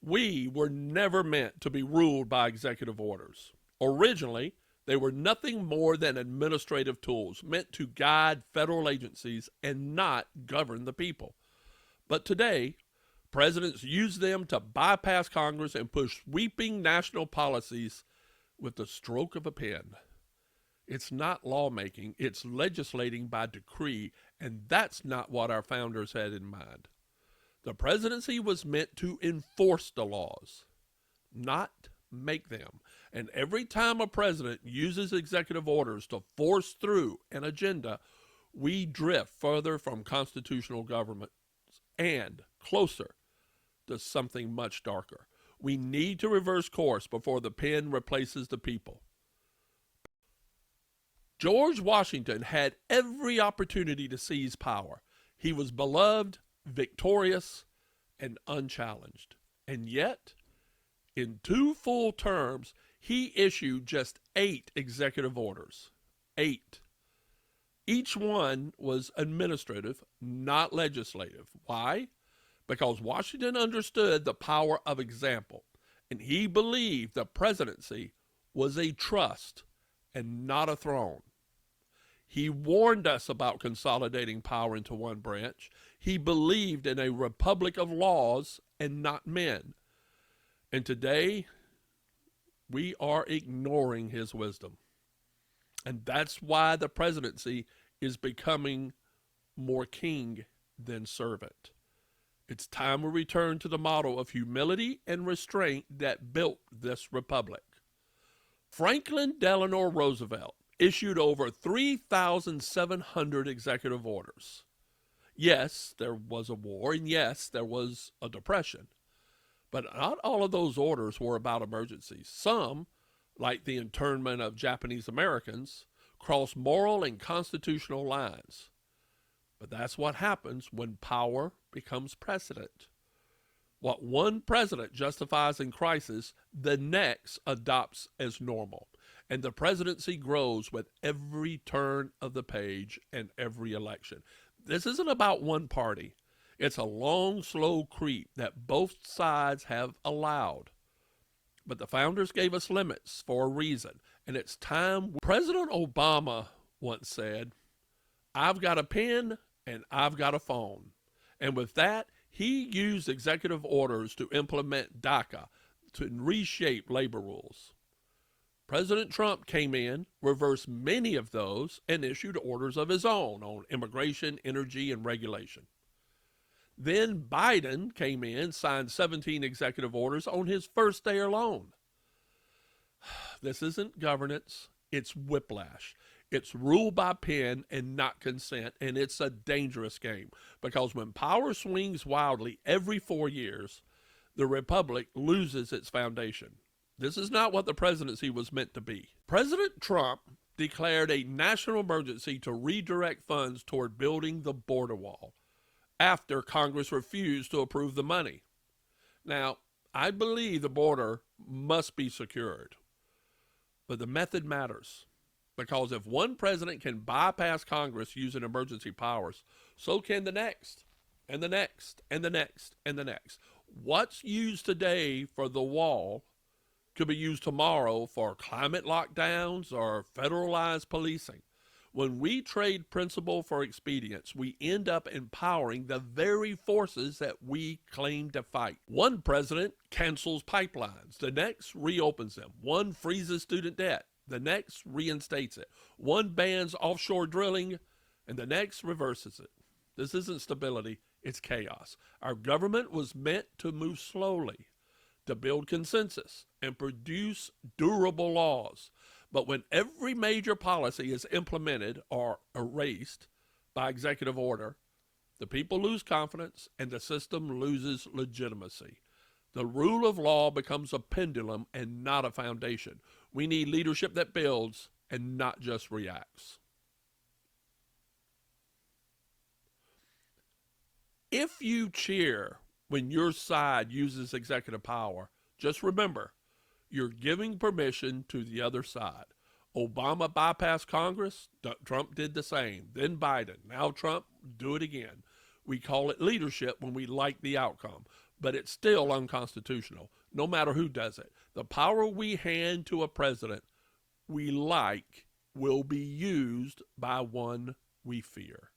We were never meant to be ruled by executive orders. Originally, they were nothing more than administrative tools meant to guide federal agencies and not govern the people. But today, presidents use them to bypass Congress and push sweeping national policies with the stroke of a pen. It's not lawmaking, it's legislating by decree, and that's not what our founders had in mind. The presidency was meant to enforce the laws, not make them. And every time a president uses executive orders to force through an agenda, we drift further from constitutional government and closer to something much darker. We need to reverse course before the pen replaces the people. George Washington had every opportunity to seize power. He was beloved, victorious, and unchallenged. And yet, in 2 full terms, he issued just 8 executive orders. 8. Each one was administrative, not legislative. Why? Because Washington understood the power of example, and he believed the presidency was a trust and not a throne. He warned us about consolidating power into one branch. He believed in a republic of laws and not men. And today, we are ignoring his wisdom. And that's why the presidency is becoming more king than servant. It's time we return to the model of humility and restraint that built this republic. Franklin Delano Roosevelt issued over 3,700 executive orders. Yes, there was a war, and yes, there was a depression. But not all of those orders were about emergencies. Some, like the internment of Japanese Americans, crossed moral and constitutional lines. But that's what happens when power becomes precedent. What one president justifies in crisis, the next adopts as normal. And the presidency grows with every turn of the page and every election. This isn't about one party. It's a long, slow creep that both sides have allowed. But the founders gave us limits for a reason, and it's time. President Obama once said, "I've got a pen and I've got a phone." And with that, he used executive orders to implement DACA to reshape labor rules. President Trump came in, reversed many of those, and issued orders of his own on immigration, energy, and regulation. Then Biden came in, signed 17 executive orders on his first day alone. This isn't governance, it's whiplash. It's rule by pen and not consent, and it's a dangerous game because when power swings wildly every 4 years, the republic loses its foundation. This is not what the presidency was meant to be. President Trump declared a national emergency to redirect funds toward building the border wall after Congress refused to approve the money. Now, I believe the border must be secured, but the method matters. Because if one president can bypass Congress using emergency powers, so can the next, and the next, and the next, and the next. What's used today for the wall could be used tomorrow for climate lockdowns or federalized policing. When we trade principle for expedience, we end up empowering the very forces that we claim to fight. One president cancels pipelines, the next reopens them. One freezes student debt, the next reinstates it. One bans offshore drilling, and the next reverses it. This isn't stability, it's chaos. Our government was meant to move slowly, to build consensus, and produce durable laws. But when every major policy is implemented or erased by executive order, the people lose confidence and the system loses legitimacy. The rule of law becomes a pendulum and not a foundation. We need leadership that builds and not just reacts. If you cheer when your side uses executive power, just remember, you're giving permission to the other side. Obama bypassed Congress. Trump did the same. Then Biden. Now Trump, do it again. We call it leadership when we like the outcome. but it's still unconstitutional, no matter who does it. The power we hand to a president we like will be used by one we fear.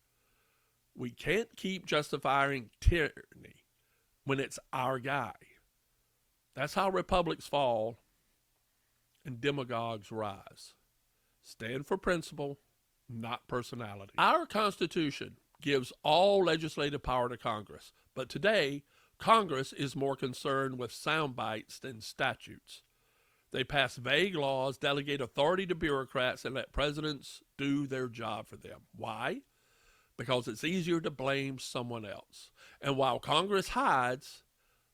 We can't keep justifying tyranny when it's our guy. That's how republics fall and demagogues rise. Stand for principle, not personality. Our Constitution gives all legislative power to Congress, but today, Congress is more concerned with sound bites than statutes. They pass vague laws, delegate authority to bureaucrats, and let presidents do their job for them. Why? Because it's easier to blame someone else. And while Congress hides,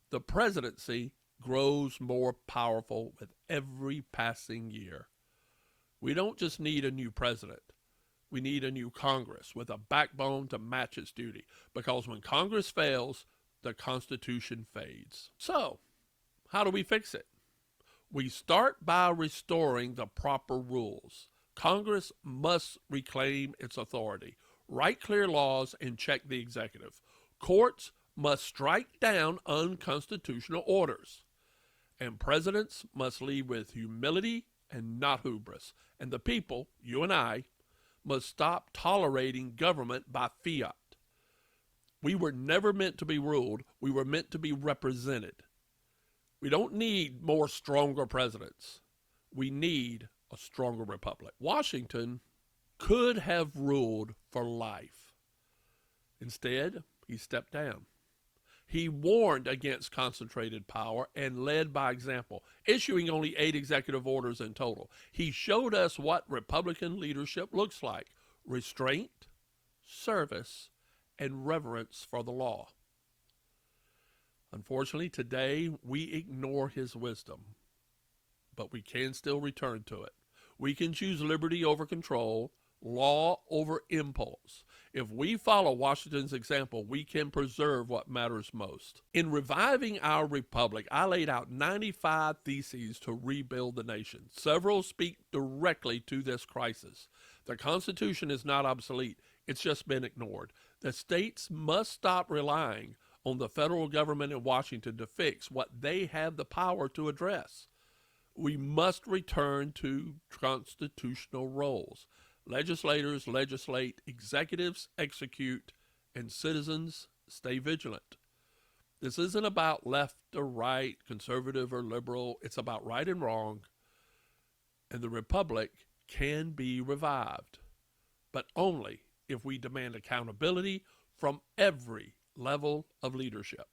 the presidency grows more powerful with every passing year. We don't just need a new president. We need a new Congress with a backbone to match its duty. Because when Congress fails, the Constitution fades. So, how do we fix it? We start by restoring the proper rules. Congress must reclaim its authority, write clear laws, and check the executive. Courts must strike down unconstitutional orders. And presidents must lead with humility and not hubris. And the people, you and I, must stop tolerating government by fiat. We were never meant to be ruled. We were meant to be represented. We don't need more stronger presidents. We need a stronger republic. Washington could have ruled for life. Instead, he stepped down. He warned against concentrated power and led by example, issuing only 8 executive orders in total. He showed us what Republican leadership looks like: restraint, service, and reverence for the law. Unfortunately, today we ignore his wisdom, but we can still return to it. We can choose liberty over control, law over impulse. If we follow Washington's example, we can preserve what matters most. In reviving our republic, I laid out 95 theses to rebuild the nation. Several speak directly to this crisis. The Constitution is not obsolete. It's just been ignored. The states must stop relying on the federal government in Washington to fix what they have the power to address. We must return to constitutional roles. Legislators legislate, executives execute, and citizens stay vigilant. This isn't about left or right, conservative or liberal. It's about right and wrong. And the republic can be revived, but only if we demand accountability from every level of leadership.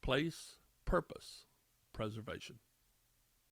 Place, purpose, preservation.